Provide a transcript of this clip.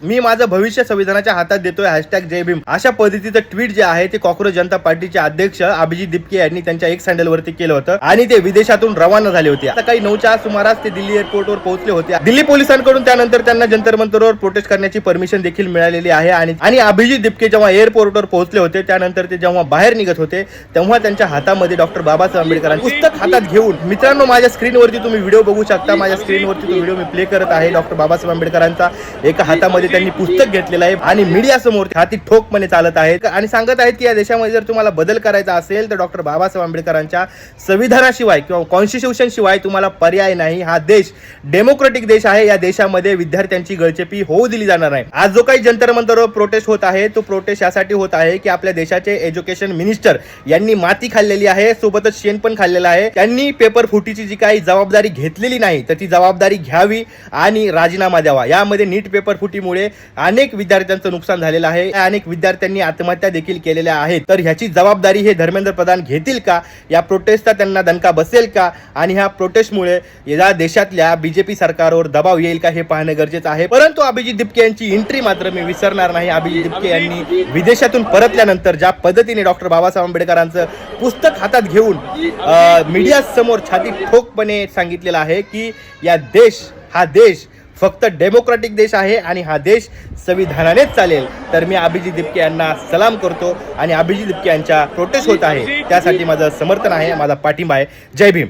मी माझं भविष्य संविधानाच्या हातात देतोय #जय भीम अशा पद्धतीचं ट्विट जे आहे ते कॉक्रोच जनता पार्टीचे अध्यक्ष अभिजित दिपके यांनी त्यांच्या एक हँडलवरती केलं होतं आणि ते विदेशातून रवाना झाले होते. सकाळी 9च्या सुमारास ते दिल्ली एअरपोर्टवर पोहोचले होते. दिल्ली पोलिसांकडून त्यानंतर त्यांना जंतर मंतरवर प्रोटेस्ट करण्याची परमिशन देखील मिळालेली आहे. आणि अभिजित दिपके जेव्हा एअरपोर्टवर पोहोचले होते त्यानंतर ते जेव्हा बाहेर निघत होते तेव्हा त्यांच्या हातामध्ये डॉक्टर बाबासाहेब आंबेडकरांचे पुस्तक हातात घेऊन, मित्रांनो माझ्या स्क्रीनवरती तुम्ही व्हिडिओ बघू शकता, माझ्या स्क्रीनवरती तो व्हिडिओ मी प्ले करत आहे. डॉक्टर बाबासाहेब आंबेडकरांचा एका हातामध्ये त्यांनी पुस्तक घेतलेलं आहे आणि मीडिया समोर हाती ठोकपणे चालत आहेत आणि सांगत आहेत की या देशामध्ये जर तुम्हाला बदल करायचा असेल तर डॉक्टर बाबासाहेब आंबेडकरांच्या संविधानाशिवाय किंवा कॉन्स्टिट्यूशन शिवाय तुम्हाला पर्याय नाही. हा देश डेमोक्रेटिक देश आहे. या देशामध्ये विद्यार्थ्यांची गळचेपी होऊ दिली जाणार नाही. आज जो काही जंतर मंतरवर प्रोटेस्ट होत आहे तो प्रोटेस्ट यासाठी होत आहे की आपल्या देशाचे एज्युकेशन मिनिस्टर यांनी माती खाल्लेली आहे, सोबतच शेण पण खाल्लेलं आहे. त्यांनी पेपर फुटीची जी काही जबाबदारी घेतलेली नाही तर ती जबाबदारी घ्यावी आणि राजीनामा द्यावा. यामध्ये नीट पेपर फुटीमुळे अनेक विद्यार्थ्यांचं नुकसान झालेलं आहे. अनेक विद्यार्थ्यांनी आत्महत्या देखील केलेल्या आहेत. तर ह्याची जबाबदारी हे धर्मेंद्र प्रधान घेतील का? या प्रोटेस्टचा त्यांना दणका बसेल का? आणि ह्या प्रोटेस्टमुळे या देशातल्या बीजेपी सरकारवर दबाव येईल का हे पाहणं गरजेचं आहे. परंतु अभिजित दिपके यांची एंट्री मात्र मी विसरणार नाही. अभिजित दिपके यांनी विदेशातून परतल्यानंतर ज्या पद्धतीने डॉक्टर बाबासाहेब आंबेडकरांचं पुस्तक हातात घेऊन मीडिया समोर छाती ठोकपणे सांगितलेलं आहे की हा देश फक्त डेमोक्रेटिक देश आहे आणि हा देश संविधानानेच चालेल. तर मी अभिजित दिपके यांना सलाम करतो आणि अभिजित दिपके यांच्या प्रोटेस्ट होत आहे त्यासाठी माझं समर्थन आहे, माझा पाठिंबा आहे. जय भीम.